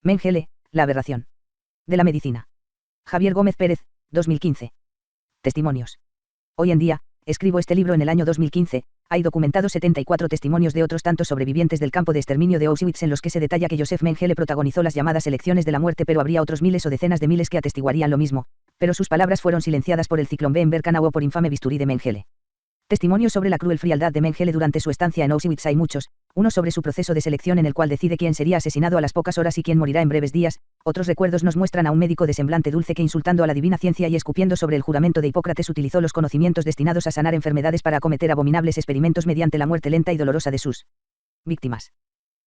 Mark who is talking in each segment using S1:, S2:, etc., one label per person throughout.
S1: Mengele, la aberración de la medicina. Javier Gómez Pérez, 2015. Testimonios. Hoy en día, escribo este libro en el año 2015, hay documentados 74 testimonios de otros tantos sobrevivientes del campo de exterminio de Auschwitz en los que se detalla que Josef Mengele protagonizó las llamadas elecciones de la muerte, pero habría otros miles o decenas de miles que atestiguarían lo mismo, pero sus palabras fueron silenciadas por el ciclón B en Birkenau o por infame bisturí de Mengele. Testimonios sobre la cruel frialdad de Mengele durante su estancia en Auschwitz hay muchos, uno sobre su proceso de selección en el cual decide quién sería asesinado a las pocas horas y quién morirá en breves días, otros recuerdos nos muestran a un médico de semblante dulce que insultando a la divina ciencia y escupiendo sobre el juramento de Hipócrates utilizó los conocimientos destinados a sanar enfermedades para acometer abominables experimentos mediante la muerte lenta y dolorosa de sus víctimas.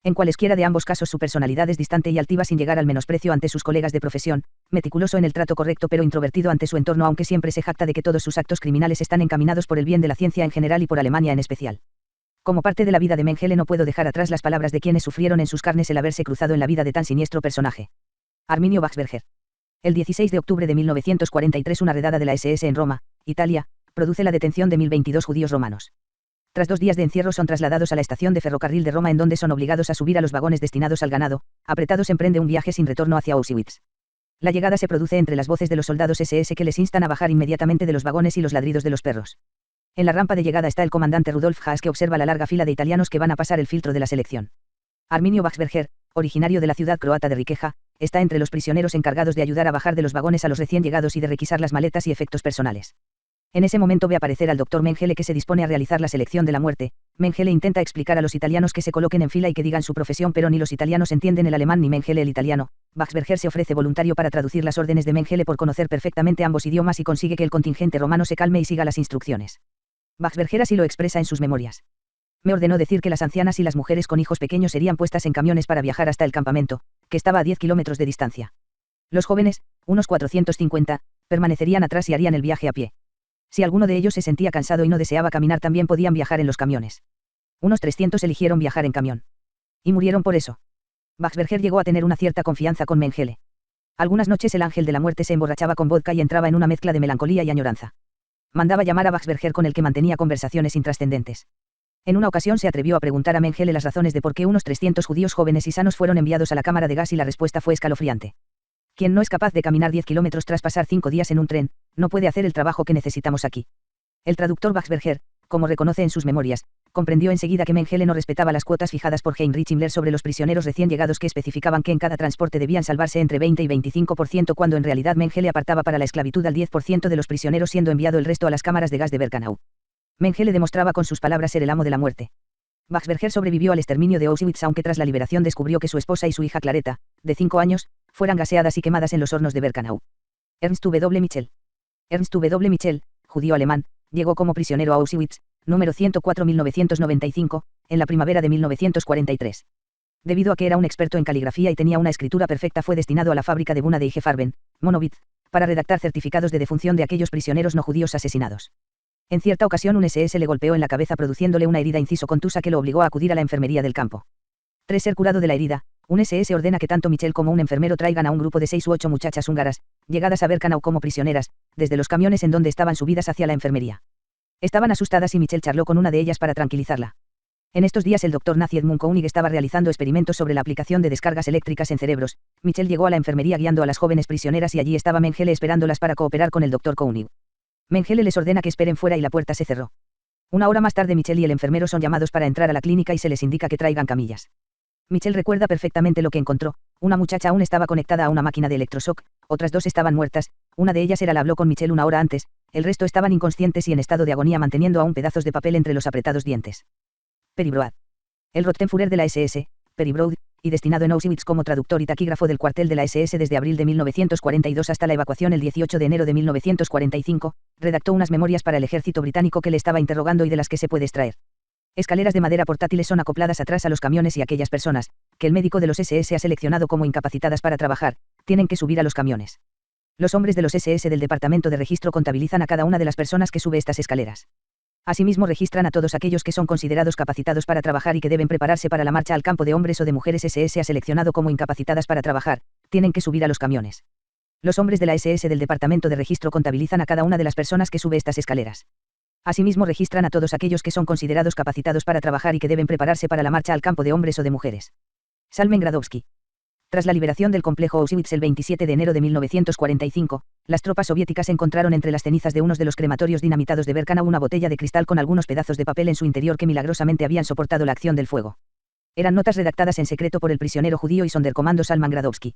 S1: En cualesquiera de ambos casos su personalidad es distante y altiva sin llegar al menosprecio ante sus colegas de profesión, meticuloso en el trato correcto pero introvertido ante su entorno, aunque siempre se jacta de que todos sus actos criminales están encaminados por el bien de la ciencia en general y por Alemania en especial. Como parte de la vida de Mengele no puedo dejar atrás las palabras de quienes sufrieron en sus carnes el haberse cruzado en la vida de tan siniestro personaje. Arminio Wachsberger. El 16 de octubre de 1943 una redada de la SS en Roma, Italia, produce la detención de 1022 judíos romanos. Tras 2 días de encierro son trasladados a la estación de ferrocarril de Roma en donde son obligados a subir a los vagones destinados al ganado, apretados emprende un viaje sin retorno hacia Auschwitz. La llegada se produce entre las voces de los soldados SS que les instan a bajar inmediatamente de los vagones y los ladridos de los perros. En la rampa de llegada está el comandante Rudolf Haas que observa la larga fila de italianos que van a pasar el filtro de la selección. Arminio Wachsberger, originario de la ciudad croata de Riqueja, está entre los prisioneros encargados de ayudar a bajar de los vagones a los recién llegados y de requisar las maletas y efectos personales. En ese momento ve aparecer al doctor Mengele que se dispone a realizar la selección de la muerte. Mengele intenta explicar a los italianos que se coloquen en fila y que digan su profesión, pero ni los italianos entienden el alemán ni Mengele el italiano. Wachsberger se ofrece voluntario para traducir las órdenes de Mengele por conocer perfectamente ambos idiomas y consigue que el contingente romano se calme y siga las instrucciones. Wachsberger así lo expresa en sus memorias. Me ordenó decir que las ancianas y las mujeres con hijos pequeños serían puestas en camiones para viajar hasta el campamento, que estaba a 10 kilómetros de distancia. Los jóvenes, unos 450, permanecerían atrás y harían el viaje a pie. Si alguno de ellos se sentía cansado y no deseaba caminar, también podían viajar en los camiones. Unos 300 eligieron viajar en camión. Y murieron por eso. Wachsberger llegó a tener una cierta confianza con Mengele. Algunas noches el ángel de la muerte se emborrachaba con vodka y entraba en una mezcla de melancolía y añoranza. Mandaba llamar a Wachsberger con el que mantenía conversaciones intrascendentes. En una ocasión se atrevió a preguntar a Mengele las razones de por qué unos 300 judíos jóvenes y sanos fueron enviados a la cámara de gas y la respuesta fue escalofriante. Quien no es capaz de caminar 10 kilómetros tras pasar 5 días en un tren, no puede hacer el trabajo que necesitamos aquí. El traductor Wachsberger, como reconoce en sus memorias, comprendió enseguida que Mengele no respetaba las cuotas fijadas por Heinrich Himmler sobre los prisioneros recién llegados que especificaban que en cada transporte debían salvarse entre 20 y 25%, cuando en realidad Mengele apartaba para la esclavitud al 10% de los prisioneros, siendo enviado el resto a las cámaras de gas de Birkenau. Mengele demostraba con sus palabras ser el amo de la muerte. Wachsberger sobrevivió al exterminio de Auschwitz, aunque tras la liberación descubrió que su esposa y su hija Claretta, de 5 años, fueran gaseadas y quemadas en los hornos de Birkenau. Ernst W. Michel. Ernst W. Michel, judío alemán, llegó como prisionero a Auschwitz, número 104-1995, en la primavera de 1943. Debido a que era un experto en caligrafía y tenía una escritura perfecta, fue destinado a la fábrica de Buna de IG Farben, Monowitz, para redactar certificados de defunción de aquellos prisioneros no judíos asesinados. En cierta ocasión un SS le golpeó en la cabeza produciéndole una herida inciso contusa que lo obligó a acudir a la enfermería del campo. Tras ser curado de la herida, un SS ordena que tanto Michel como un enfermero traigan a un grupo de 6 u 8 muchachas húngaras, llegadas a Birkenau como prisioneras, desde los camiones en donde estaban subidas hacia la enfermería. Estaban asustadas y Michel charló con una de ellas para tranquilizarla. En estos días el doctor nazi Edmund Koenig estaba realizando experimentos sobre la aplicación de descargas eléctricas en cerebros. Michel llegó a la enfermería guiando a las jóvenes prisioneras y allí estaba Mengele esperándolas para cooperar con el doctor Koenig. Mengele les ordena que esperen fuera y la puerta se cerró. Una hora más tarde Michel y el enfermero son llamados para entrar a la clínica y se les indica que traigan camillas. Michel recuerda perfectamente lo que encontró. Una muchacha aún estaba conectada a una máquina de electroshock, otras 2 estaban muertas, una de ellas habló con Michel 1 hora antes, el resto estaban inconscientes y en estado de agonía manteniendo aún pedazos de papel entre los apretados dientes. Peri Broad. El Rotenführer de la SS, Peri Broad, y destinado en Auschwitz como traductor y taquígrafo del cuartel de la SS desde abril de 1942 hasta la evacuación el 18 de enero de 1945, redactó unas memorias para el ejército británico que le estaba interrogando y de las que se puede extraer. Escaleras de madera portátiles son acopladas atrás a los camiones y aquellas personas, que el médico de los SS ha seleccionado como incapacitadas para trabajar, tienen que subir a los camiones. Los hombres de los SS del departamento de registro contabilizan a cada una de las personas que sube estas escaleras. Asimismo registran a todos aquellos que son considerados capacitados para trabajar y que deben prepararse para la marcha al campo de hombres o de mujeres. SS ha seleccionado como incapacitadas para trabajar, tienen que subir a los camiones. Los hombres de la SS del departamento de registro contabilizan a cada una de las personas que sube estas escaleras. Asimismo registran a todos aquellos que son considerados capacitados para trabajar y que deben prepararse para la marcha al campo de hombres o de mujeres. Salmen Gradowski. Tras la liberación del complejo Auschwitz el 27 de enero de 1945, las tropas soviéticas encontraron entre las cenizas de unos de los crematorios dinamitados de Birkenau una botella de cristal con algunos pedazos de papel en su interior que milagrosamente habían soportado la acción del fuego. Eran notas redactadas en secreto por el prisionero judío y sonderkommando Salman Gradowski.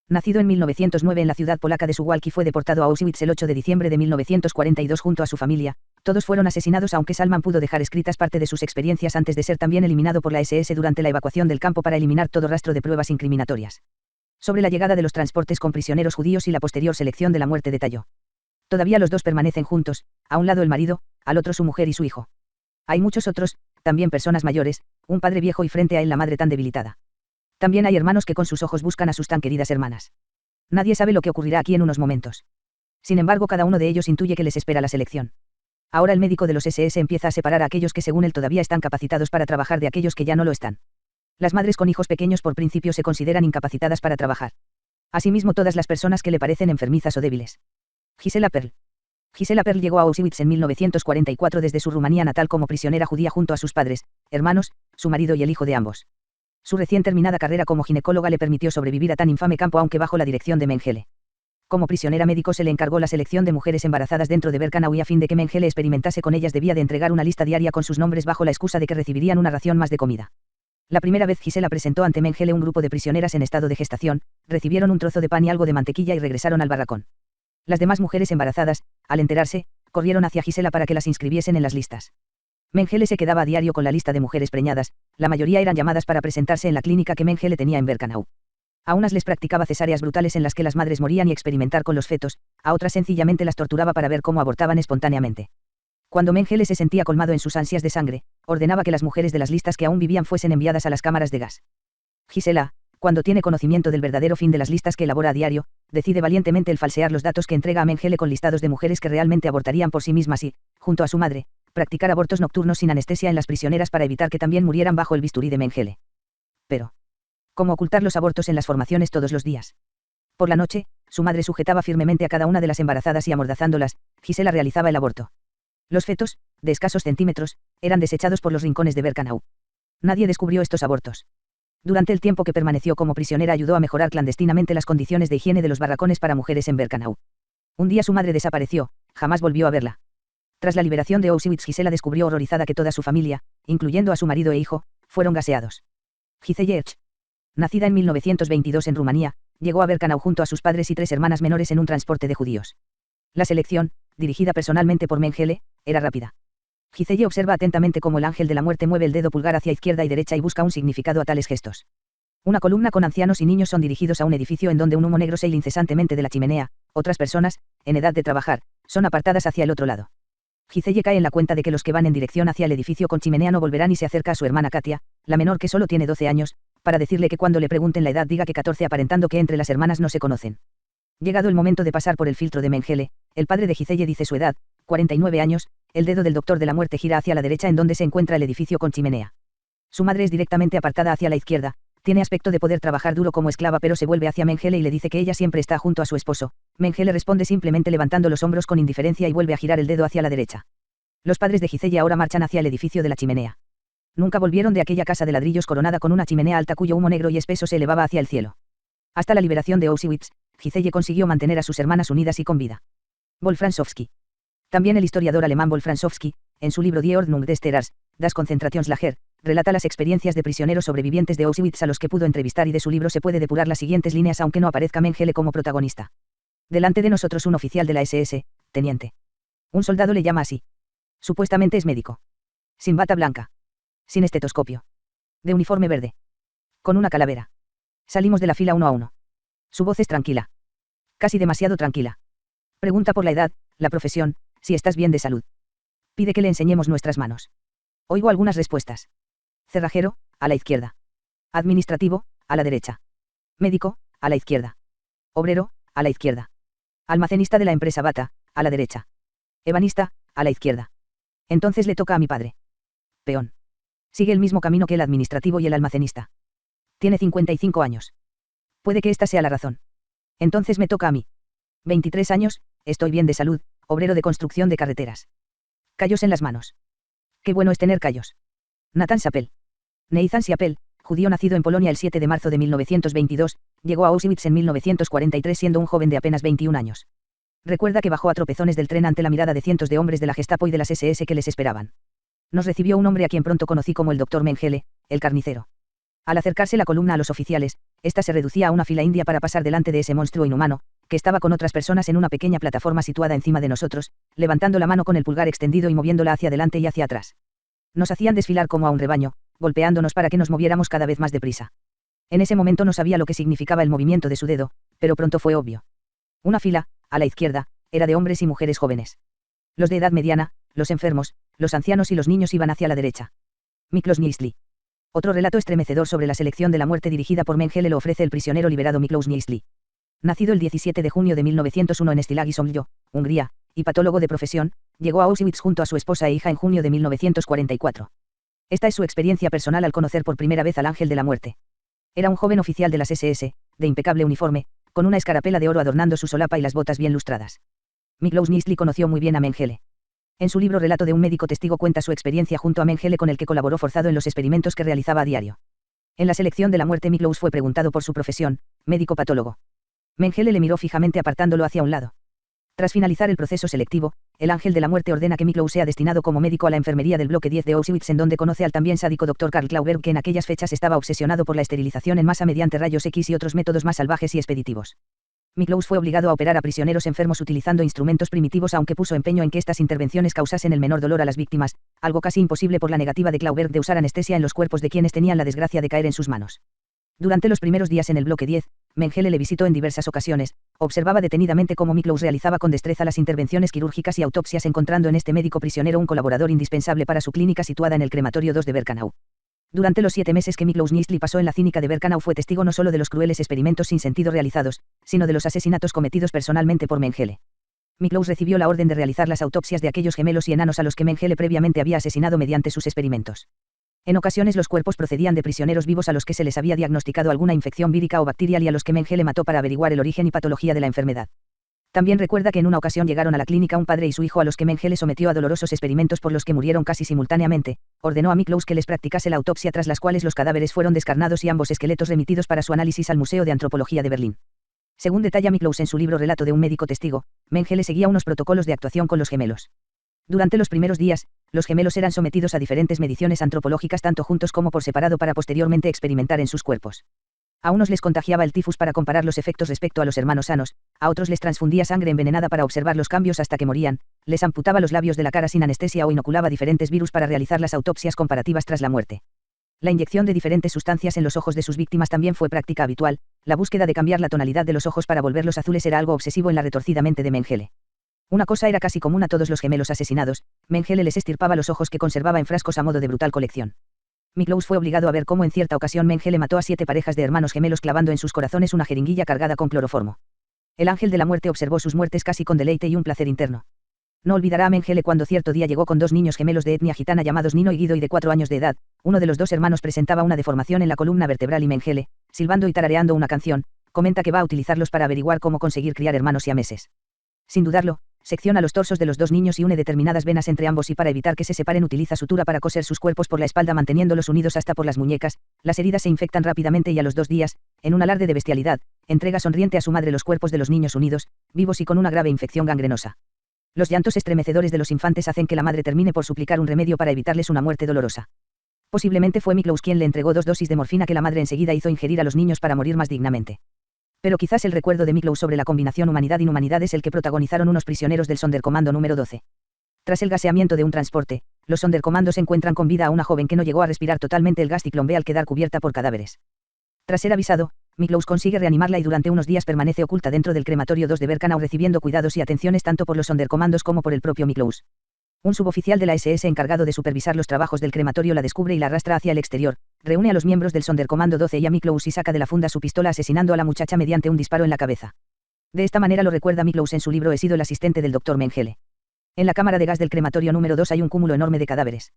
S1: Nacido en 1909 en la ciudad polaca de Suwałki, fue deportado a Auschwitz el 8 de diciembre de 1942 junto a su familia. Todos fueron asesinados, aunque Salman pudo dejar escritas parte de sus experiencias antes de ser también eliminado por la SS durante la evacuación del campo para eliminar todo rastro de pruebas incriminatorias. Sobre la llegada de los transportes con prisioneros judíos y la posterior selección de la muerte detalló. Todavía los dos permanecen juntos, a un lado el marido, al otro su mujer y su hijo. Hay muchos otros, también personas mayores, un padre viejo y frente a él la madre tan debilitada. También hay hermanos que con sus ojos buscan a sus tan queridas hermanas. Nadie sabe lo que ocurrirá aquí en unos momentos. Sin embargo, cada uno de ellos intuye que les espera la selección. Ahora el médico de los SS empieza a separar a aquellos que según él todavía están capacitados para trabajar de aquellos que ya no lo están. Las madres con hijos pequeños por principio se consideran incapacitadas para trabajar. Asimismo, todas las personas que le parecen enfermizas o débiles. Gisela Perl. Gisela Perl llegó a Auschwitz en 1944 desde su Rumanía natal como prisionera judía junto a sus padres, hermanos, su marido y el hijo de ambos. Su recién terminada carrera como ginecóloga le permitió sobrevivir a tan infame campo, aunque bajo la dirección de Mengele. Como prisionera médico se le encargó la selección de mujeres embarazadas dentro de Birkenau y a fin de que Mengele experimentase con ellas debía de entregar una lista diaria con sus nombres bajo la excusa de que recibirían una ración más de comida. La primera vez Gisela presentó ante Mengele un grupo de prisioneras en estado de gestación, recibieron un trozo de pan y algo de mantequilla y regresaron al barracón. Las demás mujeres embarazadas, al enterarse, corrieron hacia Gisela para que las inscribiesen en las listas. Mengele se quedaba a diario con la lista de mujeres preñadas, la mayoría eran llamadas para presentarse en la clínica que Mengele tenía en Birkenau. A unas les practicaba cesáreas brutales en las que las madres morían y experimentar con los fetos, a otras sencillamente las torturaba para ver cómo abortaban espontáneamente. Cuando Mengele se sentía colmado en sus ansias de sangre, ordenaba que las mujeres de las listas que aún vivían fuesen enviadas a las cámaras de gas. Gisela, cuando tiene conocimiento del verdadero fin de las listas que elabora a diario, decide valientemente el falsear los datos que entrega a Mengele con listados de mujeres que realmente abortarían por sí mismas y, junto a su madre, practicar abortos nocturnos sin anestesia en las prisioneras para evitar que también murieran bajo el bisturí de Mengele. Pero, ¿cómo ocultar los abortos en las formaciones todos los días? Por la noche, su madre sujetaba firmemente a cada una de las embarazadas y amordazándolas, Gisela realizaba el aborto. Los fetos, de escasos centímetros, eran desechados por los rincones de Birkenau. Nadie descubrió estos abortos. Durante el tiempo que permaneció como prisionera ayudó a mejorar clandestinamente las condiciones de higiene de los barracones para mujeres en Birkenau. Un día su madre desapareció, jamás volvió a verla. Tras la liberación de Auschwitz, Gisela descubrió horrorizada que toda su familia, incluyendo a su marido e hijo, fueron gaseados. Giselle Erch, nacida en 1922 en Rumanía, llegó a Birkenau junto a sus padres y 3 hermanas menores en un transporte de judíos. La selección, dirigida personalmente por Mengele, era rápida. Giselle observa atentamente cómo el ángel de la muerte mueve el dedo pulgar hacia izquierda y derecha y busca un significado a tales gestos. Una columna con ancianos y niños son dirigidos a un edificio en donde un humo negro sale incesantemente de la chimenea, otras personas, en edad de trabajar, son apartadas hacia el otro lado. Giselle cae en la cuenta de que los que van en dirección hacia el edificio con chimenea no volverán y se acerca a su hermana Katia, la menor que solo tiene 12 años, para decirle que cuando le pregunten la edad diga que 14, aparentando que entre las hermanas no se conocen. Llegado el momento de pasar por el filtro de Mengele, el padre de Giselle dice su edad, 49 años, el dedo del doctor de la muerte gira hacia la derecha en donde se encuentra el edificio con chimenea. Su madre es directamente apartada hacia la izquierda, tiene aspecto de poder trabajar duro como esclava, pero se vuelve hacia Mengele y le dice que ella siempre está junto a su esposo. Mengele responde simplemente levantando los hombros con indiferencia y vuelve a girar el dedo hacia la derecha. Los padres de Giselle ahora marchan hacia el edificio de la chimenea. Nunca volvieron de aquella casa de ladrillos coronada con una chimenea alta cuyo humo negro y espeso se elevaba hacia el cielo. Hasta la liberación de Auschwitz, Giselle consiguió mantener a sus hermanas unidas y con vida. Wolfransowski. También el historiador alemán Wolfransowski, en su libro Die Ordnung des Terrors, Das Konzentrationslager, relata las experiencias de prisioneros sobrevivientes de Auschwitz a los que pudo entrevistar, y de su libro se puede depurar las siguientes líneas aunque no aparezca Mengele como protagonista. Delante de nosotros un oficial de la SS, teniente. Un soldado le llama así. Supuestamente es médico. Sin bata blanca. Sin estetoscopio. De uniforme verde. Con una calavera. Salimos de la fila uno a uno. Su voz es tranquila. Casi demasiado tranquila. Pregunta por la edad, la profesión, si estás bien de salud. Pide que le enseñemos nuestras manos. Oigo algunas respuestas. Cerrajero, a la izquierda. Administrativo, a la derecha. Médico, a la izquierda. Obrero, a la izquierda. Almacenista de la empresa Bata, a la derecha. Ebanista, a la izquierda. Entonces le toca a mi padre. Peón. Sigue el mismo camino que el administrativo y el almacenista. Tiene 55 años. Puede que esta sea la razón. Entonces me toca a mí. 23 años, estoy bien de salud, obrero de construcción de carreteras. Callos en las manos. Qué bueno es tener callos. Nathan Sapel. Nathan Sapel, judío nacido en Polonia el 7 de marzo de 1922, Llegó a Auschwitz en 1943 siendo un joven de apenas 21 años. Recuerda que bajó a tropezones del tren ante la mirada de cientos de hombres de la Gestapo y de las SS que les esperaban. Nos recibió un hombre a quien pronto conocí como el Dr. Mengele, el carnicero. Al acercarse la columna a los oficiales, ésta se reducía a una fila india para pasar delante de ese monstruo inhumano, que estaba con otras personas en una pequeña plataforma situada encima de nosotros, levantando la mano con el pulgar extendido y moviéndola hacia adelante y hacia atrás. Nos hacían desfilar como a un rebaño, golpeándonos para que nos moviéramos cada vez más deprisa. En ese momento no sabía lo que significaba el movimiento de su dedo, pero pronto fue obvio. Una fila, a la izquierda, era de hombres y mujeres jóvenes. Los de edad mediana, los enfermos, los ancianos y los niños iban hacia la derecha. Miklos Nieśli. Otro relato estremecedor sobre la selección de la muerte dirigida por Mengele lo ofrece el prisionero liberado Miklos Nieśli. Nacido el 17 de junio de 1901 en Szilágy Somlyo, Hungría, y patólogo de profesión, llegó a Auschwitz junto a su esposa e hija en junio de 1944. Esta es su experiencia personal al conocer por primera vez al ángel de la muerte. Era un joven oficial de las SS, de impecable uniforme, con una escarapela de oro adornando su solapa y las botas bien lustradas. Miklos Nieśli conoció muy bien a Mengele. En su libro Relato de un médico testigo cuenta su experiencia junto a Mengele con el que colaboró forzado en los experimentos que realizaba a diario. En la selección de la muerte Miklos fue preguntado por su profesión, médico patólogo. Mengele le miró fijamente apartándolo hacia un lado. Tras finalizar el proceso selectivo, el ángel de la muerte ordena que Miklos sea destinado como médico a la enfermería del bloque 10 de Auschwitz en donde conoce al también sádico Dr. Karl Klauberg que en aquellas fechas estaba obsesionado por la esterilización en masa mediante rayos X y otros métodos más salvajes y expeditivos. Miklos fue obligado a operar a prisioneros enfermos utilizando instrumentos primitivos aunque puso empeño en que estas intervenciones causasen el menor dolor a las víctimas, algo casi imposible por la negativa de Klauberg de usar anestesia en los cuerpos de quienes tenían la desgracia de caer en sus manos. Durante los primeros días en el bloque 10, Mengele le visitó en diversas ocasiones, observaba detenidamente cómo Miklos realizaba con destreza las intervenciones quirúrgicas y autopsias encontrando en este médico prisionero un colaborador indispensable para su clínica situada en el crematorio 2 de Birkenau. Durante los 7 meses que Miklos Nieśli pasó en la clínica de Birkenau fue testigo no solo de los crueles experimentos sin sentido realizados, sino de los asesinatos cometidos personalmente por Mengele. Miklos recibió la orden de realizar las autopsias de aquellos gemelos y enanos a los que Mengele previamente había asesinado mediante sus experimentos. En ocasiones los cuerpos procedían de prisioneros vivos a los que se les había diagnosticado alguna infección vírica o bacterial y a los que Mengele mató para averiguar el origen y patología de la enfermedad. También recuerda que en una ocasión llegaron a la clínica un padre y su hijo a los que Mengele sometió a dolorosos experimentos por los que murieron casi simultáneamente, ordenó a Miklos que les practicase la autopsia tras las cuales los cadáveres fueron descarnados y ambos esqueletos remitidos para su análisis al Museo de Antropología de Berlín. Según detalla Miklos en su libro Relato de un médico testigo, Mengele seguía unos protocolos de actuación con los gemelos. Durante los primeros días, los gemelos eran sometidos a diferentes mediciones antropológicas tanto juntos como por separado para posteriormente experimentar en sus cuerpos. A unos les contagiaba el tifus para comparar los efectos respecto a los hermanos sanos, a otros les transfundía sangre envenenada para observar los cambios hasta que morían, les amputaba los labios de la cara sin anestesia o inoculaba diferentes virus para realizar las autopsias comparativas tras la muerte. La inyección de diferentes sustancias en los ojos de sus víctimas también fue práctica habitual, la búsqueda de cambiar la tonalidad de los ojos para volverlos azules era algo obsesivo en la retorcida mente de Mengele. Una cosa era casi común a todos los gemelos asesinados, Mengele les estirpaba los ojos que conservaba en frascos a modo de brutal colección. Miklos fue obligado a ver cómo en cierta ocasión Mengele mató a 7 parejas de hermanos gemelos clavando en sus corazones una jeringuilla cargada con cloroformo. El ángel de la muerte observó sus muertes casi con deleite y un placer interno. No olvidará a Mengele cuando cierto día llegó con 2 niños gemelos de etnia gitana llamados Nino y Guido y de 4 años de edad. Uno de los 2 hermanos presentaba una deformación en la columna vertebral y Mengele, silbando y tarareando una canción, comenta que va a utilizarlos para averiguar cómo conseguir criar hermanos siameses. Sin dudarlo, secciona los torsos de los 2 niños y une determinadas venas entre ambos y para evitar que se separen utiliza sutura para coser sus cuerpos por la espalda manteniéndolos unidos hasta por las muñecas, las heridas se infectan rápidamente y a los 2 días, en un alarde de bestialidad, entrega sonriente a su madre los cuerpos de los niños unidos, vivos y con una grave infección gangrenosa. Los llantos estremecedores de los infantes hacen que la madre termine por suplicar un remedio para evitarles una muerte dolorosa. Posiblemente fue Miklos quien le entregó 2 dosis de morfina que la madre enseguida hizo ingerir a los niños para morir más dignamente. Pero quizás el recuerdo de Miklos sobre la combinación humanidad-inhumanidad es el que protagonizaron unos prisioneros del Sonderkommando número 12. Tras el gaseamiento de un transporte, los Sonderkommandos encuentran con vida a una joven que no llegó a respirar totalmente el gas ciclombe al quedar cubierta por cadáveres. Tras ser avisado, Miklos consigue reanimarla y durante unos días permanece oculta dentro del crematorio 2 de Birkenau recibiendo cuidados y atenciones tanto por los Sonderkommandos como por el propio Miklos. Un suboficial de la SS encargado de supervisar los trabajos del crematorio la descubre y la arrastra hacia el exterior, reúne a los miembros del Sonderkommando 12 y a Miklos y saca de la funda su pistola asesinando a la muchacha mediante un disparo en la cabeza. De esta manera lo recuerda Miklos en su libro He sido el asistente del Dr. Mengele. En la cámara de gas del crematorio número 2 hay un cúmulo enorme de cadáveres.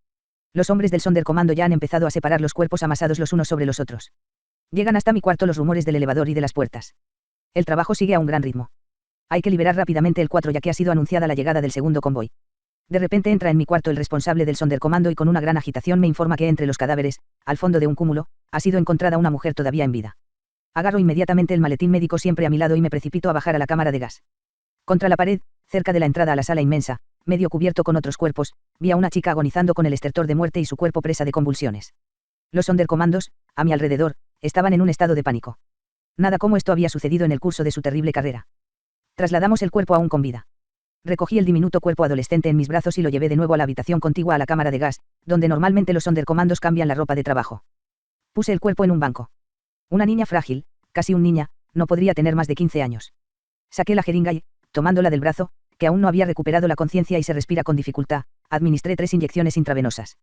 S1: Los hombres del Sonderkommando ya han empezado a separar los cuerpos amasados los unos sobre los otros. Llegan hasta mi cuarto los rumores del elevador y de las puertas. El trabajo sigue a un gran ritmo. Hay que liberar rápidamente el 4 ya que ha sido anunciada la llegada del segundo convoy. De repente entra en mi cuarto el responsable del Sonderkommando y con una gran agitación me informa que entre los cadáveres, al fondo de un cúmulo, ha sido encontrada una mujer todavía en vida. Agarro inmediatamente el maletín médico siempre a mi lado y me precipito a bajar a la cámara de gas. Contra la pared, cerca de la entrada a la sala inmensa, medio cubierto con otros cuerpos, vi a una chica agonizando con el estertor de muerte y su cuerpo presa de convulsiones. Los Sonderkommandos, a mi alrededor, estaban en un estado de pánico. Nada como esto había sucedido en el curso de su terrible carrera. Trasladamos el cuerpo aún con vida. Recogí el diminuto cuerpo adolescente en mis brazos y lo llevé de nuevo a la habitación contigua a la cámara de gas, donde normalmente los Sonderkommandos cambian la ropa de trabajo. Puse el cuerpo en un banco. Una niña frágil, casi un niña, no podría tener más de 15 años. Saqué la jeringa y, tomándola del brazo, que aún no había recuperado la conciencia y se respira con dificultad, administré 3 inyecciones intravenosas.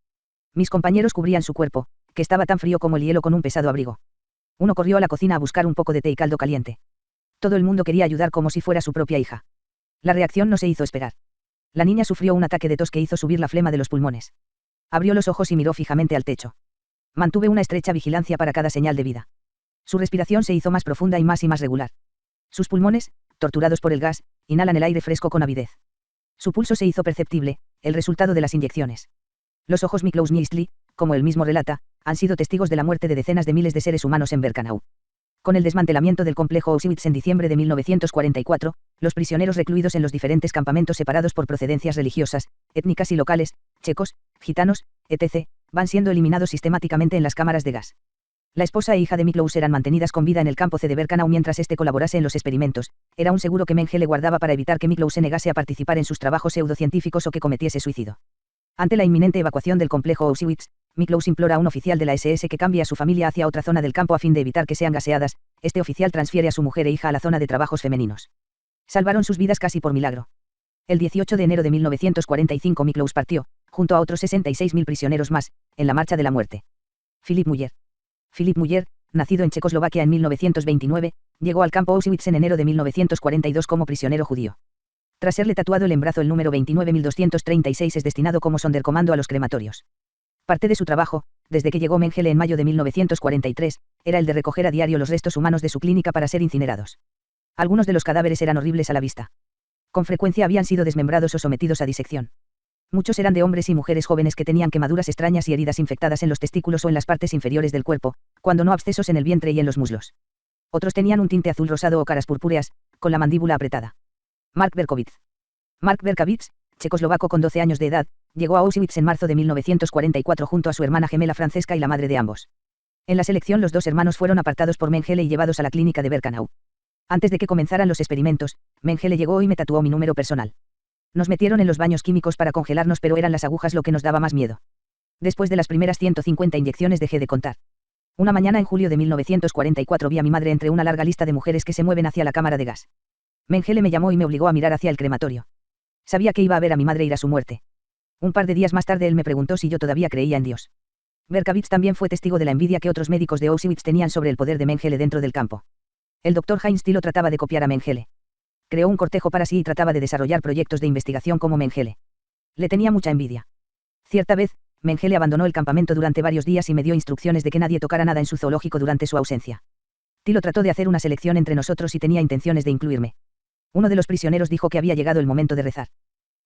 S1: Mis compañeros cubrían su cuerpo, que estaba tan frío como el hielo con un pesado abrigo. Uno corrió a la cocina a buscar un poco de té y caldo caliente. Todo el mundo quería ayudar como si fuera su propia hija. La reacción no se hizo esperar. La niña sufrió un ataque de tos que hizo subir la flema de los pulmones. Abrió los ojos y miró fijamente al techo. Mantuve una estrecha vigilancia para cada señal de vida. Su respiración se hizo más profunda y más regular. Sus pulmones, torturados por el gas, inhalan el aire fresco con avidez. Su pulso se hizo perceptible, el resultado de las inyecciones. Los ojos Miklós Nyström, como él mismo relata, han sido testigos de la muerte de decenas de miles de seres humanos en Birkenau. Con el desmantelamiento del complejo Auschwitz en diciembre de 1944, los prisioneros recluidos en los diferentes campamentos separados por procedencias religiosas, étnicas y locales, checos, gitanos, etc., van siendo eliminados sistemáticamente en las cámaras de gas. La esposa e hija de Miklós eran mantenidas con vida en el campo C de Birkenau mientras este colaborase en los experimentos. Era un seguro que Mengele guardaba para evitar que Miklós se negase a participar en sus trabajos pseudocientíficos o que cometiese suicidio. Ante la inminente evacuación del complejo Auschwitz, Miklós implora a un oficial de la SS que cambie a su familia hacia otra zona del campo a fin de evitar que sean gaseadas. Este oficial transfiere a su mujer e hija a la zona de trabajos femeninos. Salvaron sus vidas casi por milagro. El 18 de enero de 1945 Miklós partió, junto a otros 66.000 prisioneros más, en la marcha de la muerte. Filip Müller. Filip Müller, nacido en Checoslovaquia en 1929, llegó al campo Auschwitz en enero de 1942 como prisionero judío. Tras serle tatuado el brazo el número 29.236 es destinado como Sonderkommando a los crematorios. Parte de su trabajo, desde que llegó Mengele en mayo de 1943, era el de recoger a diario los restos humanos de su clínica para ser incinerados. Algunos de los cadáveres eran horribles a la vista. Con frecuencia habían sido desmembrados o sometidos a disección. Muchos eran de hombres y mujeres jóvenes que tenían quemaduras extrañas y heridas infectadas en los testículos o en las partes inferiores del cuerpo, cuando no abscesos en el vientre y en los muslos. Otros tenían un tinte azul rosado o caras purpúreas, con la mandíbula apretada. Mark Berkowitz. Mark Berkowitz, checoslovaco con 12 años de edad, llegó a Auschwitz en marzo de 1944 junto a su hermana gemela Francesca y la madre de ambos. En la selección los dos hermanos fueron apartados por Mengele y llevados a la clínica de Birkenau. Antes de que comenzaran los experimentos, Mengele llegó y me tatuó mi número personal. Nos metieron en los baños químicos para congelarnos, pero eran las agujas lo que nos daba más miedo. Después de las primeras 150 inyecciones dejé de contar. Una mañana en julio de 1944 vi a mi madre entre una larga lista de mujeres que se mueven hacia la cámara de gas. Mengele me llamó y me obligó a mirar hacia el crematorio. Sabía que iba a ver a mi madre ir a su muerte. Un par de días más tarde él me preguntó si yo todavía creía en Dios. Berkowitz también fue testigo de la envidia que otros médicos de Auschwitz tenían sobre el poder de Mengele dentro del campo. El Dr. Heinz Tilo trataba de copiar a Mengele. Creó un cortejo para sí y trataba de desarrollar proyectos de investigación como Mengele. Le tenía mucha envidia. Cierta vez, Mengele abandonó el campamento durante varios días y me dio instrucciones de que nadie tocara nada en su zoológico durante su ausencia. Tilo trató de hacer una selección entre nosotros y tenía intenciones de incluirme. Uno de los prisioneros dijo que había llegado el momento de rezar.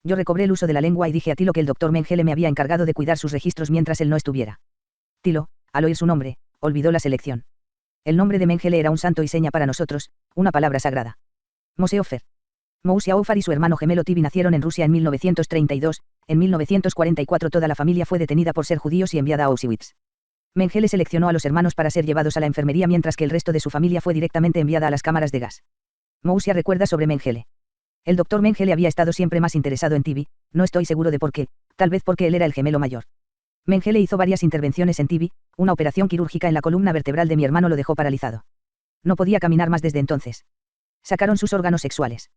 S1: Yo recobré el uso de la lengua y dije a Tilo que el Dr. Mengele me había encargado de cuidar sus registros mientras él no estuviera. Tilo, al oír su nombre, olvidó la selección. El nombre de Mengele era un santo y seña para nosotros, una palabra sagrada. Moshe Ofer. Moshe Ofer y su hermano gemelo Tibi nacieron en Rusia en 1932, en 1944 toda la familia fue detenida por ser judíos y enviada a Auschwitz. Mengele seleccionó a los hermanos para ser llevados a la enfermería mientras que el resto de su familia fue directamente enviada a las cámaras de gas. Mousia recuerda sobre Mengele. El doctor Mengele había estado siempre más interesado en Tibi, no estoy seguro de por qué, tal vez porque él era el gemelo mayor. Mengele hizo varias intervenciones en Tibi, una operación quirúrgica en la columna vertebral de mi hermano lo dejó paralizado. No podía caminar más desde entonces. Sacaron sus órganos sexuales.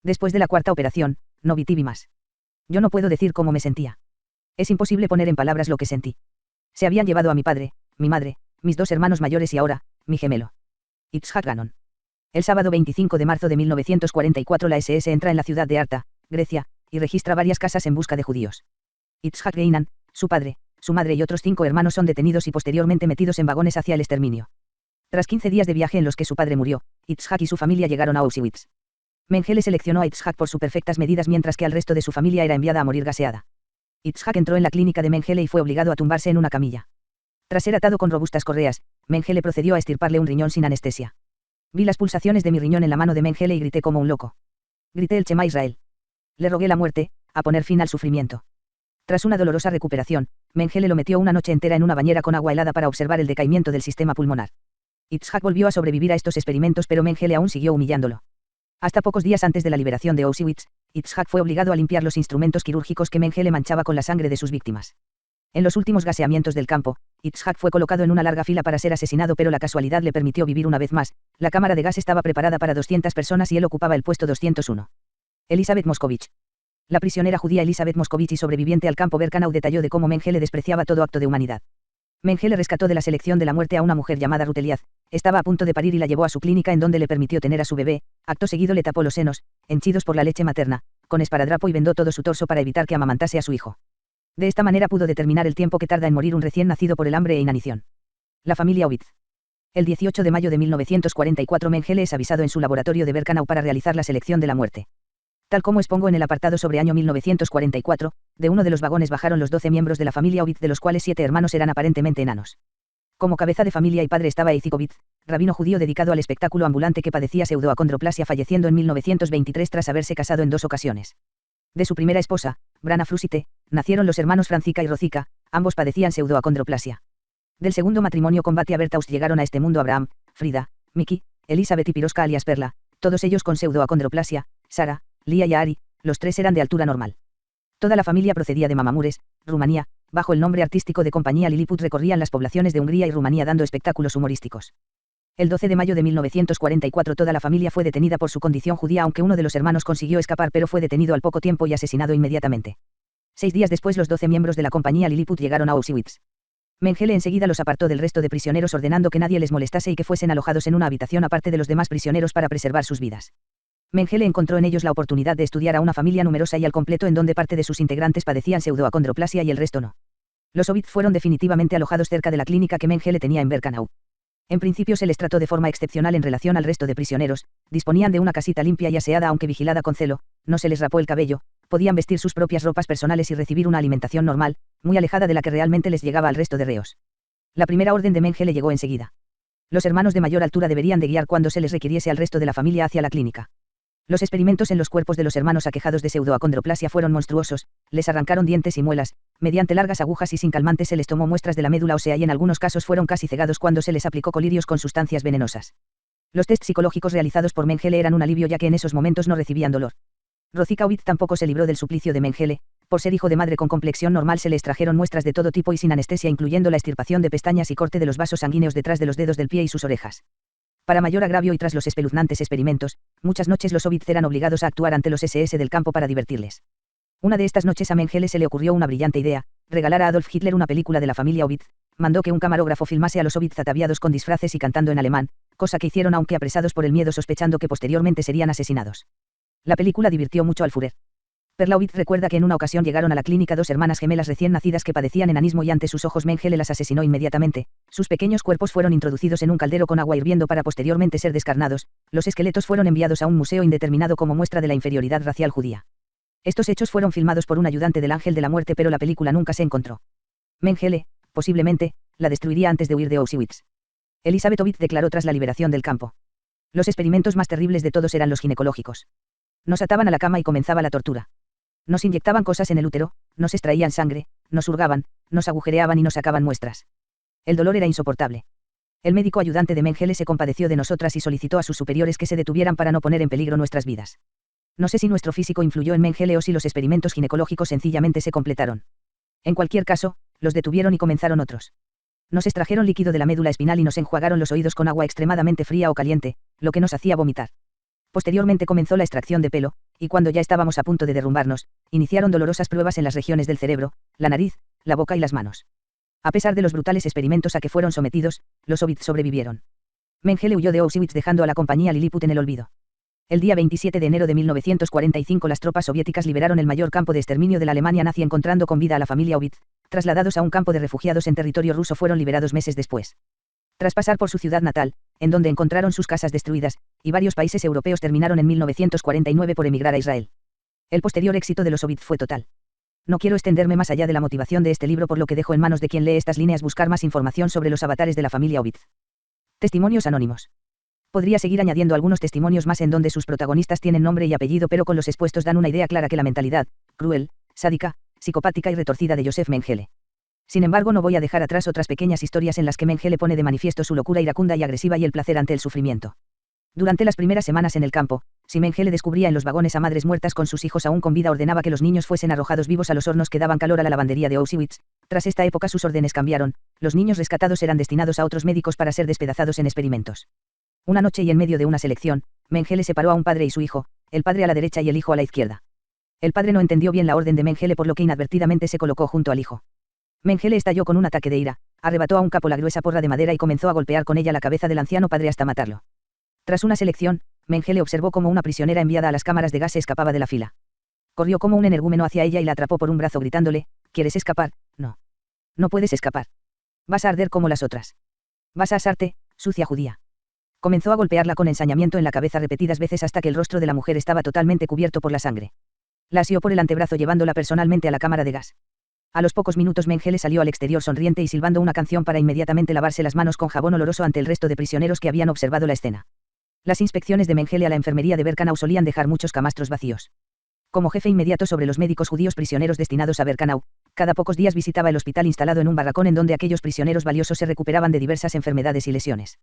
S1: Después de la cuarta operación, no vi Tibi más. Yo no puedo decir cómo me sentía. Es imposible poner en palabras lo que sentí. Se habían llevado a mi padre, mi madre, mis dos hermanos mayores y ahora, mi gemelo. Itzhak Ganon. El sábado 25 de marzo de 1944 la SS entra en la ciudad de Arta, Grecia, y registra varias casas en busca de judíos. Itzhak Geinan, su padre, su madre y otros 5 hermanos son detenidos y posteriormente metidos en vagones hacia el exterminio. Tras 15 días de viaje en los que su padre murió, Itzhak y su familia llegaron a Auschwitz. Mengele seleccionó a Itzhak por sus perfectas medidas mientras que al resto de su familia era enviada a morir gaseada. Itzhak entró en la clínica de Mengele y fue obligado a tumbarse en una camilla. Tras ser atado con robustas correas, Mengele procedió a extirparle un riñón sin anestesia. Vi las pulsaciones de mi riñón en la mano de Mengele y grité como un loco. Grité el Shema Israel. Le rogué la muerte, a poner fin al sufrimiento. Tras una dolorosa recuperación, Mengele lo metió una noche entera en una bañera con agua helada para observar el decaimiento del sistema pulmonar. Itzhak volvió a sobrevivir a estos experimentos, pero Mengele aún siguió humillándolo. Hasta pocos días antes de la liberación de Auschwitz, Itzhak fue obligado a limpiar los instrumentos quirúrgicos que Mengele manchaba con la sangre de sus víctimas. En los últimos gaseamientos del campo, Itzhak fue colocado en una larga fila para ser asesinado, pero la casualidad le permitió vivir una vez más. La cámara de gas estaba preparada para 200 personas y él ocupaba el puesto 201. Elizabeth Moscovich. La prisionera judía Elizabeth Moscovich y sobreviviente al campo Birkenau detalló de cómo Mengele despreciaba todo acto de humanidad. Mengele rescató de la selección de la muerte a una mujer llamada Ruth Eliaz. Estaba a punto de parir y la llevó a su clínica, en donde le permitió tener a su bebé. Acto seguido le tapó los senos, henchidos por la leche materna, con esparadrapo y vendó todo su torso para evitar que amamantase a su hijo. De esta manera pudo determinar el tiempo que tarda en morir un recién nacido por el hambre e inanición. La familia Ovitz. El 18 de mayo de 1944 Mengele es avisado en su laboratorio de Birkenau para realizar la selección de la muerte. Tal como expongo en el apartado sobre año 1944, de uno de los vagones bajaron los 12 miembros de la familia Ovitz, de los cuales 7 hermanos eran aparentemente enanos. Como cabeza de familia y padre estaba Eizik Ovitz, rabino judío dedicado al espectáculo ambulante que padecía pseudoacondroplasia, falleciendo en 1923 tras haberse casado en 2 ocasiones. De su primera esposa, Brana Frusite, nacieron los hermanos Francica y Rocica, ambos padecían pseudoacondroplasia. Del segundo matrimonio con Batia Bertaus llegaron a este mundo Abraham, Frida, Miki, Elizabeth y Piroska alias Perla, todos ellos con pseudoacondroplasia, Sara, Lía y Ari, los 3 eran de altura normal. Toda la familia procedía de Mamamures, Rumanía. Bajo el nombre artístico de Compañía Lilliput recorrían las poblaciones de Hungría y Rumanía dando espectáculos humorísticos. El 12 de mayo de 1944 toda la familia fue detenida por su condición judía, aunque uno de los hermanos consiguió escapar, pero fue detenido al poco tiempo y asesinado inmediatamente. 6 días después los 12 miembros de la Compañía Lilliput llegaron a Auschwitz. Mengele enseguida los apartó del resto de prisioneros, ordenando que nadie les molestase y que fuesen alojados en una habitación aparte de los demás prisioneros para preservar sus vidas. Mengele encontró en ellos la oportunidad de estudiar a una familia numerosa y al completo, en donde parte de sus integrantes padecían pseudoacondroplasia y el resto no. Los Ovitz fueron definitivamente alojados cerca de la clínica que Mengele tenía en Birkenau. En principio se les trató de forma excepcional en relación al resto de prisioneros, disponían de una casita limpia y aseada aunque vigilada con celo, no se les rapó el cabello, podían vestir sus propias ropas personales y recibir una alimentación normal, muy alejada de la que realmente les llegaba al resto de reos. La primera orden de Mengele llegó enseguida. Los hermanos de mayor altura deberían de guiar cuando se les requiriese al resto de la familia hacia la clínica. Los experimentos en los cuerpos de los hermanos aquejados de pseudoacondroplasia fueron monstruosos, les arrancaron dientes y muelas, mediante largas agujas y sin calmantes se les tomó muestras de la médula ósea y en algunos casos fueron casi cegados cuando se les aplicó colirios con sustancias venenosas. Los tests psicológicos realizados por Mengele eran un alivio, ya que en esos momentos no recibían dolor. Rocica Ovitz tampoco se libró del suplicio de Mengele. Por ser hijo de madre con complexión normal se le extrajeron muestras de todo tipo y sin anestesia, incluyendo la extirpación de pestañas y corte de los vasos sanguíneos detrás de los dedos del pie y sus orejas. Para mayor agravio y tras los espeluznantes experimentos, muchas noches los Ovitz eran obligados a actuar ante los SS del campo para divertirles. Una de estas noches a Mengele se le ocurrió una brillante idea: regalar a Adolf Hitler una película de la familia Ovitz. Mandó que un camarógrafo filmase a los Ovitz ataviados con disfraces y cantando en alemán, cosa que hicieron aunque apresados por el miedo, sospechando que posteriormente serían asesinados. La película divirtió mucho al Führer. Perla Ovitz recuerda que en una ocasión llegaron a la clínica 2 hermanas gemelas recién nacidas que padecían enanismo y ante sus ojos Mengele las asesinó inmediatamente. Sus pequeños cuerpos fueron introducidos en un caldero con agua hirviendo para posteriormente ser descarnados. Los esqueletos fueron enviados a un museo indeterminado como muestra de la inferioridad racial judía. Estos hechos fueron filmados por un ayudante del Ángel de la Muerte, pero la película nunca se encontró. Mengele, posiblemente, la destruiría antes de huir de Auschwitz. Elizabeth Ovitz declaró tras la liberación del campo: los experimentos más terribles de todos eran los ginecológicos. Nos ataban a la cama y comenzaba la tortura. Nos inyectaban cosas en el útero, nos extraían sangre, nos hurgaban, nos agujereaban y nos sacaban muestras. El dolor era insoportable. El médico ayudante de Mengele se compadeció de nosotras y solicitó a sus superiores que se detuvieran para no poner en peligro nuestras vidas. No sé si nuestro físico influyó en Mengele o si los experimentos ginecológicos sencillamente se completaron. En cualquier caso, los detuvieron y comenzaron otros. Nos extrajeron líquido de la médula espinal y nos enjuagaron los oídos con agua extremadamente fría o caliente, lo que nos hacía vomitar. Posteriormente comenzó la extracción de pelo, y cuando ya estábamos a punto de derrumbarnos, iniciaron dolorosas pruebas en las regiones del cerebro, la nariz, la boca y las manos. A pesar de los brutales experimentos a que fueron sometidos, los Ovitz sobrevivieron. Mengele huyó de Auschwitz dejando a la compañía Lilliput en el olvido. El día 27 de enero de 1945 las tropas soviéticas liberaron el mayor campo de exterminio de la Alemania nazi, encontrando con vida a la familia Ovitz. Trasladados a un campo de refugiados en territorio ruso, fueron liberados meses después. Tras pasar por su ciudad natal, en donde encontraron sus casas destruidas, y varios países europeos, terminaron en 1949 por emigrar a Israel. El posterior éxito de los Ovitz fue total. No quiero extenderme más allá de la motivación de este libro, por lo que dejo en manos de quien lee estas líneas buscar más información sobre los avatares de la familia Ovitz. Testimonios anónimos. Podría seguir añadiendo algunos testimonios más en donde sus protagonistas tienen nombre y apellido, pero con los expuestos dan una idea clara que la mentalidad, cruel, sádica, psicopática y retorcida de Joseph Mengele. Sin embargo, no voy a dejar atrás otras pequeñas historias en las que Mengele pone de manifiesto su locura iracunda y agresiva y el placer ante el sufrimiento. Durante las primeras semanas en el campo, si Mengele descubría en los vagones a madres muertas con sus hijos aún con vida, ordenaba que los niños fuesen arrojados vivos a los hornos que daban calor a la lavandería de Auschwitz. Tras esta época sus órdenes cambiaron, los niños rescatados eran destinados a otros médicos para ser despedazados en experimentos. Una noche y en medio de una selección, Mengele separó a un padre y su hijo, el padre a la derecha y el hijo a la izquierda. El padre no entendió bien la orden de Mengele, por lo que inadvertidamente se colocó junto al hijo. Mengele estalló con un ataque de ira, arrebató a un capo la gruesa porra de madera y comenzó a golpear con ella la cabeza del anciano padre hasta matarlo. Tras una selección, Mengele observó cómo una prisionera enviada a las cámaras de gas se escapaba de la fila. Corrió como un energúmeno hacia ella y la atrapó por un brazo gritándole: ¿Quieres escapar? No. No puedes escapar. Vas a arder como las otras. Vas a asarte, sucia judía. Comenzó a golpearla con ensañamiento en la cabeza repetidas veces hasta que el rostro de la mujer estaba totalmente cubierto por la sangre. La asió por el antebrazo llevándola personalmente a la cámara de gas. A los pocos minutos Mengele salió al exterior sonriente y silbando una canción para inmediatamente lavarse las manos con jabón oloroso ante el resto de prisioneros que habían observado la escena. Las inspecciones de Mengele a la enfermería de Birkenau solían dejar muchos camastros vacíos. Como jefe inmediato sobre los médicos judíos prisioneros destinados a Birkenau, cada pocos días visitaba el hospital instalado en un barracón en donde aquellos prisioneros valiosos se recuperaban de diversas enfermedades y lesiones.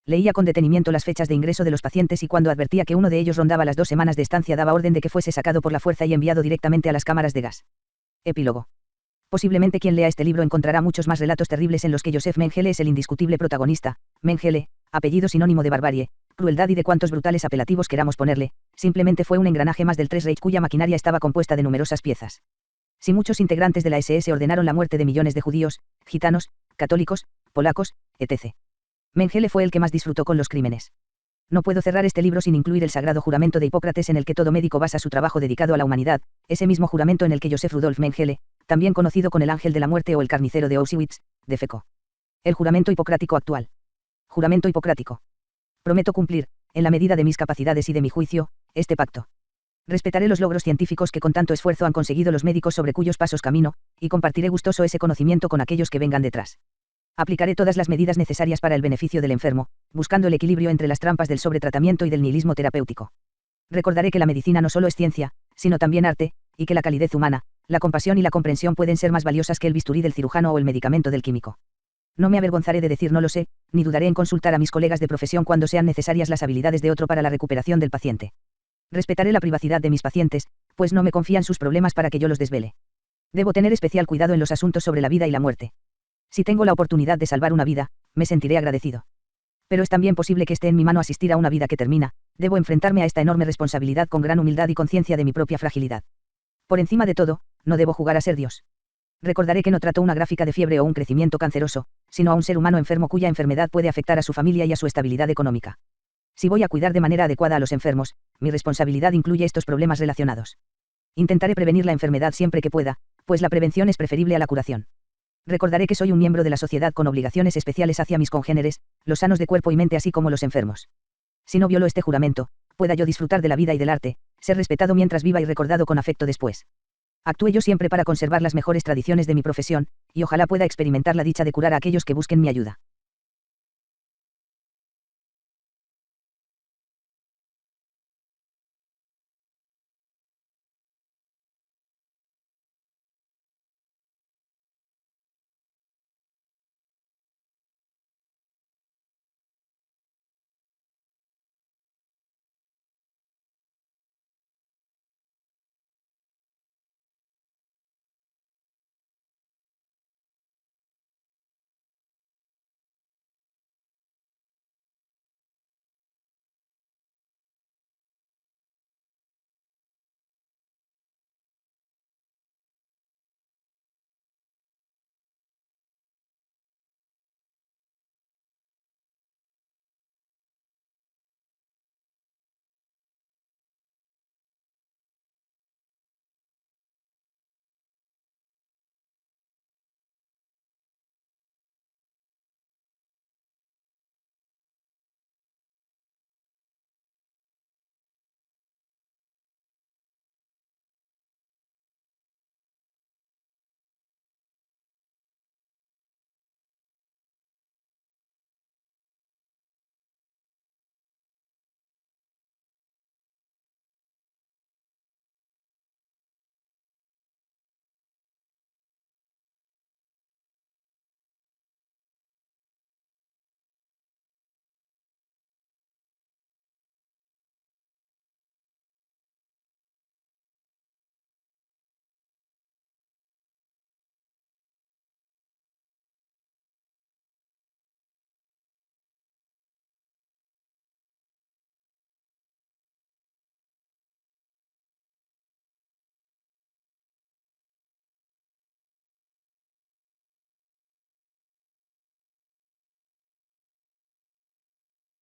S1: Leía con detenimiento las fechas de ingreso de los pacientes y cuando advertía que uno de ellos rondaba las 2 semanas de estancia daba orden de que fuese sacado por la fuerza y enviado directamente a las cámaras de gas. Epílogo. Posiblemente quien lea este libro encontrará muchos más relatos terribles en los que Joseph Mengele es el indiscutible protagonista. Mengele, apellido sinónimo de barbarie, crueldad y de cuantos brutales apelativos queramos ponerle, simplemente fue un engranaje más del Tres Reich cuya maquinaria estaba compuesta de numerosas piezas. Si muchos integrantes de la SS ordenaron la muerte de millones de judíos, gitanos, católicos, polacos, etc. Mengele fue el que más disfrutó con los crímenes. No puedo cerrar este libro sin incluir el sagrado juramento de Hipócrates en el que todo médico basa su trabajo dedicado a la humanidad, ese mismo juramento en el que Joseph Rudolf Mengele, también conocido con el ángel de la muerte o el carnicero de Auschwitz, defecó. El juramento hipocrático actual. Juramento hipocrático. Prometo cumplir, en la medida de mis capacidades y de mi juicio, este pacto. Respetaré los logros científicos que con tanto esfuerzo han conseguido los médicos sobre cuyos pasos camino, y compartiré gustoso ese conocimiento con aquellos que vengan detrás. Aplicaré todas las medidas necesarias para el beneficio del enfermo, buscando el equilibrio entre las trampas del sobretratamiento y del nihilismo terapéutico. Recordaré que la medicina no solo es ciencia, sino también arte, y que la calidez humana, la compasión y la comprensión pueden ser más valiosas que el bisturí del cirujano o el medicamento del químico. No me avergonzaré de decir no lo sé, ni dudaré en consultar a mis colegas de profesión cuando sean necesarias las habilidades de otro para la recuperación del paciente. Respetaré la privacidad de mis pacientes, pues no me confían sus problemas para que yo los desvele. Debo tener especial cuidado en los asuntos sobre la vida y la muerte. Si tengo la oportunidad de salvar una vida, me sentiré agradecido. Pero es también posible que esté en mi mano asistir a una vida que termina. Debo enfrentarme a esta enorme responsabilidad con gran humildad y conciencia de mi propia fragilidad. Por encima de todo, no debo jugar a ser Dios. Recordaré que no trato una gráfica de fiebre o un crecimiento canceroso, sino a un ser humano enfermo cuya enfermedad puede afectar a su familia y a su estabilidad económica. Si voy a cuidar de manera adecuada a los enfermos, mi responsabilidad incluye estos problemas relacionados. Intentaré prevenir la enfermedad siempre que pueda, pues la prevención es preferible a la curación. Recordaré que soy un miembro de la sociedad con obligaciones especiales hacia mis congéneres, los sanos de cuerpo y mente así como los enfermos. Si no violo este juramento, pueda yo disfrutar de la vida y del arte, ser respetado mientras viva y recordado con afecto después. Actúe yo siempre para conservar las mejores tradiciones de mi profesión, y ojalá pueda experimentar la dicha de curar a aquellos que busquen mi ayuda.